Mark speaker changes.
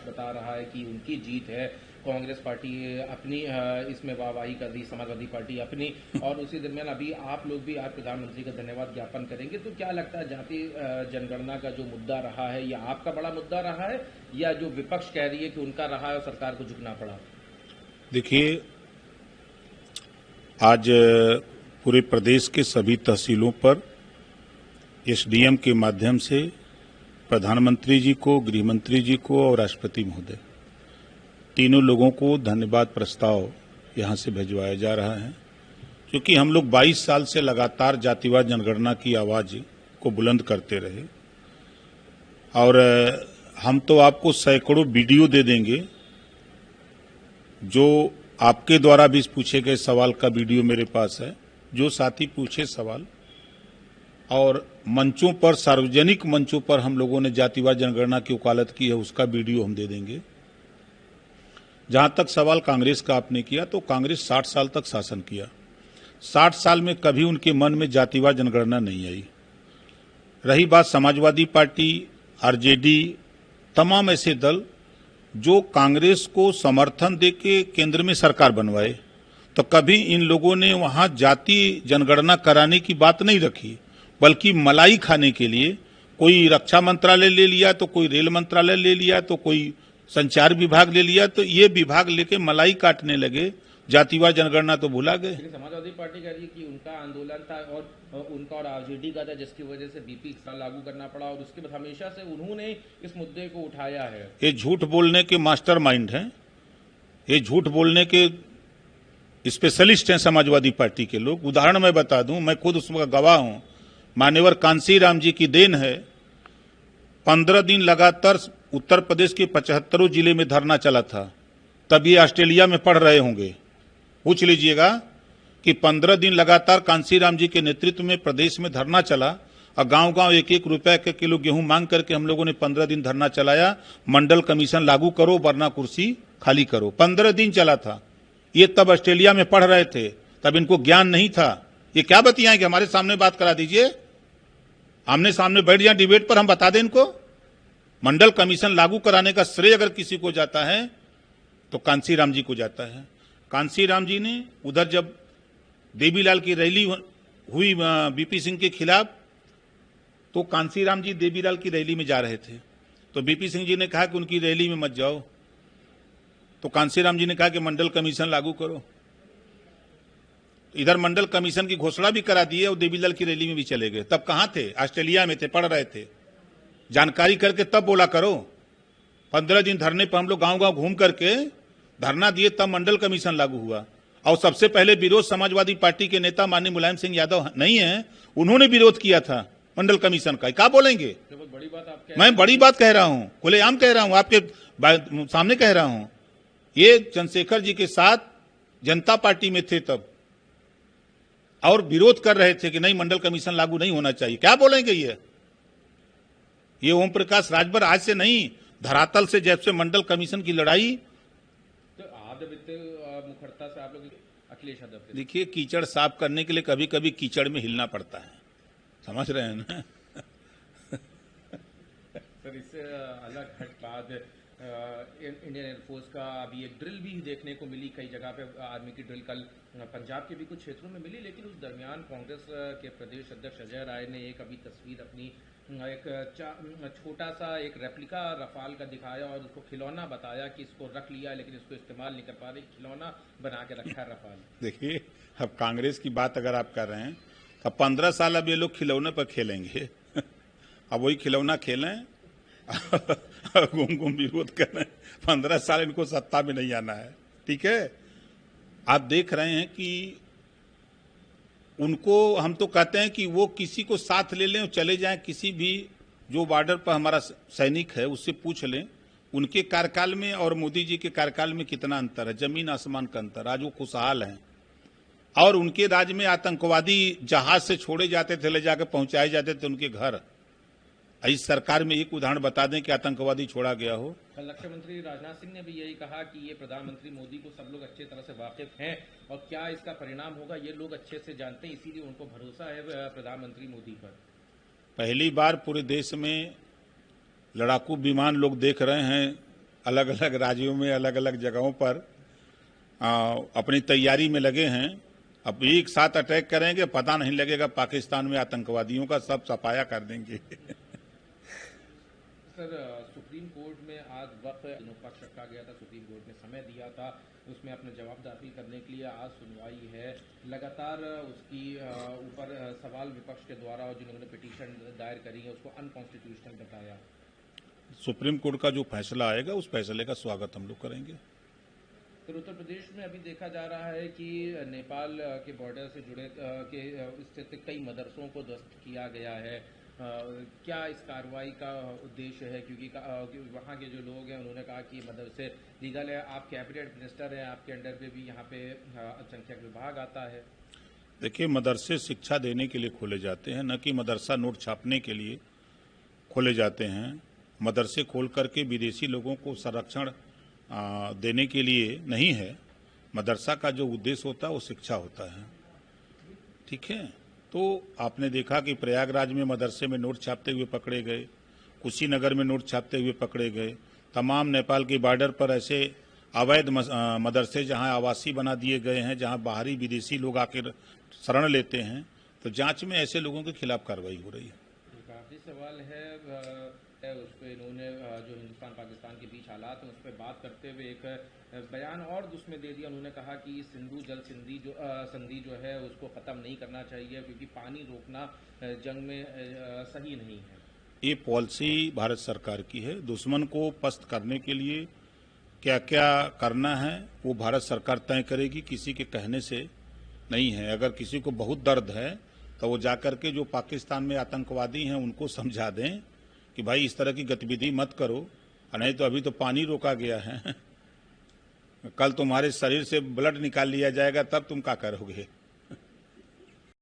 Speaker 1: विपक्ष बता रहा है कि उनकी जीत है, कांग्रेस पार्टी अपनी इसमें वाहवाही कर दी, समाजवादी पार्टी अपनी, और उसी दरमियान अभी आप लोग भी आज प्रधानमंत्री का धन्यवाद ज्ञापन करेंगे। तो क्या लगता है जातीय जनगणना का जो मुद्दा रहा है, यह आपका बड़ा मुद्दा रहा है या जो विपक्ष कह रही है कि उनका रहा है और सरकार को झुकना पड़ा?
Speaker 2: देखिए, आज पूरे प्रदेश के सभी तहसीलों पर एसडीएम के माध्यम से प्रधानमंत्री जी को, गृह मंत्री जी को और राष्ट्रपति महोदय तीनों लोगों को धन्यवाद प्रस्ताव यहां से भिजवाया जा रहा है, क्योंकि हम लोग 22 साल से लगातार जातिवाद जनगणना की आवाज को बुलंद करते रहे और हम तो आपको सैकड़ों वीडियो दे देंगे। जो आपके द्वारा भी पूछे गए सवाल का वीडियो मेरे पास है, जो साथी पूछे सवाल, और मंचों पर, सार्वजनिक मंचों पर हम लोगों ने जातिवाद जनगणना की वकालत की है, उसका वीडियो हम दे देंगे। जहां तक सवाल कांग्रेस का आपने किया, तो कांग्रेस 60 साल तक शासन किया। 60 साल में कभी उनके मन में जातिवाद जनगणना नहीं आई। रही बात समाजवादी पार्टी, आरजेडी, तमाम ऐसे दल जो कांग्रेस को समर्थन देके केंद्र में सरकार बनवाए, तो कभी इन लोगों ने वहां जाति जनगणना कराने की बात नहीं रखी, बल्कि मलाई खाने के लिए कोई रक्षा मंत्रालय ले लिया, तो कोई रेल मंत्रालय ले लिया, तो कोई संचार विभाग ले लिया, तो ये विभाग लेके मलाई काटने लगे, जातिवाद जनगणना तो भुला गए।
Speaker 1: समाजवादी पार्टी कह रही है कि उनका आंदोलन था और उनका और आरजेडी का था, जिसकी वजह से बीपी लागू करना पड़ा, और उसके बाद हमेशा से उन्होंने इस मुद्दे को उठाया है।
Speaker 2: ये झूठ बोलने के मास्टरमाइंड हैं, ये झूठ बोलने के स्पेशलिस्ट हैं समाजवादी पार्टी के लोग। उदाहरण मैं बता दूं, मैं खुद उसका गवाह हूं। मान्यवर कांसीराम जी की देन है, 15 दिन लगातार उत्तर प्रदेश के 75 जिले में धरना चला था, तब ये ऑस्ट्रेलिया में पढ़ रहे होंगे। पूछ लीजिएगा कि 15 दिन लगातार कांसीराम जी के नेतृत्व में प्रदेश में धरना चला और गांव-गांव 1-1 रुपए के किलो गेहूं मांग करके हम लोगों ने 15 दिन धरना चलाया, मंडल कमीशन लागू करो वरना कुर्सी खाली करो। 15 दिन चला था। ये तब ऑस्ट्रेलिया में पढ़ रहे थे, तब इनको ज्ञान नहीं था। ये क्या बतियाएंगे? हमारे सामने बात करा दीजिए, आमने सामने बैठ जाए डिबेट पर, हम बता दें इनको। मंडल कमीशन लागू कराने का श्रेय अगर किसी को जाता है तो कांसीराम जी को जाता है। कांसीराम जी ने उधर जब देवीलाल की रैली हुई बीपी सिंह के खिलाफ, तो कांसीराम जी देवीलाल की रैली में जा रहे थे, तो बीपी सिंह जी ने कहा कि उनकी रैली में मत जाओ, तो कांसीराम जी ने कहा कि मंडल कमीशन लागू करो। इधर मंडल कमीशन की घोषणा भी करा दी और देवीलाल की रैली में भी चले गए। तब कहां थे? ऑस्ट्रेलिया में थे, पढ़ रहे थे। जानकारी करके तब बोला करो। 15 दिन धरने पर हम लोग गांव-गांव घूम करके धरना दिए, तब मंडल कमीशन लागू हुआ। और सबसे पहले विरोध समाजवादी पार्टी के नेता माननीय मुलायम सिंह यादव नहीं है, उन्होंने विरोध किया था मंडल कमीशन का। क्या बोलेंगे?
Speaker 1: तो बड़ी बात आप
Speaker 2: मैं बड़ी बात कह रहा हूं, खुलेआम कह रहा हूं, आपके सामने कह रहा हूं। ये चंद्रशेखर जी के साथ जनता पार्टी में थे तब, और विरोध कर रहे थे कि नहीं, मंडल कमीशन लागू नहीं होना चाहिए। क्या बोलेंगे? ये ओम प्रकाश राजभर आज से नहीं, धरातल से जब से मंडल कमीशन की लड़ाई,
Speaker 1: तो मुखरता से आप लोग अखिलेश यादव,
Speaker 2: देखिए, कीचड़ साफ करने के लिए कभी कभी कीचड़ में हिलना पड़ता है, समझ रहे हैं ना?
Speaker 1: सर, इससे अलग हट बाद इंडियन एयरफोर्स का अभी एक ड्रिल भी देखने को मिली, कई जगह पे आर्मी की ड्रिल कल पंजाब के भी कुछ क्षेत्रों में मिली, लेकिन उस दरमियान कांग्रेस के प्रदेश अध्यक्ष अजय राय ने एक अभी तस्वीर अपनी एक छोटा सा एक रेप्लिका रफाल का दिखाया और उसको खिलौना बताया कि इसको रख लिया, लेकिन इसको इस्तेमाल नहीं कर पा रहे, खिलौना बना के रखा है रफाल।
Speaker 2: देखिए, अब कांग्रेस की बात अगर आप कर रहे हैं, तो 15 साल अब ये लोग खिलौने पर खेलेंगे। अब वही खिलौना खेलें, घूम घूम विरोध करें। 15 साल इनको सत्ता में नहीं आना है, ठीक है? आप देख रहे हैं कि उनको हम तो कहते हैं कि वो किसी को साथ ले लें और चले जाएं, किसी भी जो बॉर्डर पर हमारा सैनिक है उससे पूछ लें उनके कार्यकाल में और मोदी जी के कार्यकाल में कितना अंतर है, जमीन आसमान का अंतर। आज वो खुशहाल हैं, और उनके राज्य में आतंकवादी जहाज से छोड़े जाते थे, ले जाकर पहुंचाए जाते थे उनके घर। इस सरकार में एक उदाहरण बता दें कि आतंकवादी छोड़ा गया हो।
Speaker 1: कल रक्षा मंत्री राजनाथ सिंह ने भी यही कहा कि ये प्रधानमंत्री मोदी को सब लोग अच्छे तरह से वाकिफ हैं, और क्या इसका परिणाम होगा ये लोग अच्छे से जानते हैं, इसीलिए उनको भरोसा है प्रधानमंत्री मोदी पर।
Speaker 2: पहली बार पूरे देश में लड़ाकू विमान लोग देख रहे हैं अलग अलग राज्यों में अलग अलग जगहों पर अपनी तैयारी में लगे हैं। अब एक साथ अटैक करेंगे, पता नहीं लगेगा पाकिस्तान में आतंकवादियों का, सब सफाया कर देंगे।
Speaker 1: सर, सुप्रीम कोर्ट में आज वक्त पक्ष रखा गया था, सुप्रीम कोर्ट ने समय दिया था उसमें अपने जवाब दाखिल करने के लिए। आज सुनवाई है, लगातार उसकी ऊपर सवाल विपक्ष के द्वारा, और जिन्होंने पिटीशन दायर करी है उसको अनकॉन्स्टिट्यूशनल बताया।
Speaker 2: सुप्रीम कोर्ट का जो फैसला आएगा उस फैसले का स्वागत हम लोग करेंगे।
Speaker 1: फिर उत्तर प्रदेश में अभी देखा जा रहा है कि नेपाल के बॉर्डर से जुड़े के स्थित कई मदरसों को ध्वस्त किया गया है। क्या इस कार्रवाई का उद्देश्य है? क्योंकि वहाँ के जो लोग हैं उन्होंने कहा कि मदरसे लीगल है, आप कैबिनेट मिनिस्टर हैं, आपके अंडर पे भी यहाँ पे अल्पसंख्यक विभाग आता है।
Speaker 2: देखिए, मदरसे शिक्षा देने के लिए खोले जाते हैं, न कि मदरसा नोट छापने के लिए खोले जाते हैं। मदरसे खोल करके विदेशी लोगों को संरक्षण देने के लिए नहीं है। मदरसा का जो उद्देश्य होता है वो शिक्षा होता है, ठीक है। तो आपने देखा कि प्रयागराज में मदरसे में नोट छापते हुए पकड़े गए, कुशीनगर में नोट छापते हुए पकड़े गए। तमाम नेपाल के बॉर्डर पर ऐसे अवैध मदरसे जहां आवासीय बना दिए गए हैं, जहां बाहरी विदेशी लोग आकर शरण लेते हैं, तो जांच में ऐसे लोगों के खिलाफ कार्रवाई हो रही है।
Speaker 1: काफी सवाल है उस पर इन्होंने जो हिंदुस्तान पाकिस्तान के बीच हालात हैं उस पर बात करते हुए एक बयान और उसमें दे दिया। उन्होंने कहा कि सिंधु जल संधि जो है उसको ख़त्म नहीं करना चाहिए, क्योंकि पानी रोकना जंग में सही नहीं है।
Speaker 2: ये पॉलिसी भारत सरकार की है। दुश्मन को पस्त करने के लिए क्या क्या करना है वो भारत सरकार तय करेगी, किसी के कहने से नहीं है। अगर किसी को बहुत दर्द है तो वो जाकर के जो पाकिस्तान में आतंकवादी हैं उनको समझा दें कि भाई इस तरह की गतिविधि मत करो, नहीं तो अभी तो पानी रोका गया है, कल तुम्हारे शरीर से ब्लड निकाल लिया जाएगा, तब तुम क्या करोगे।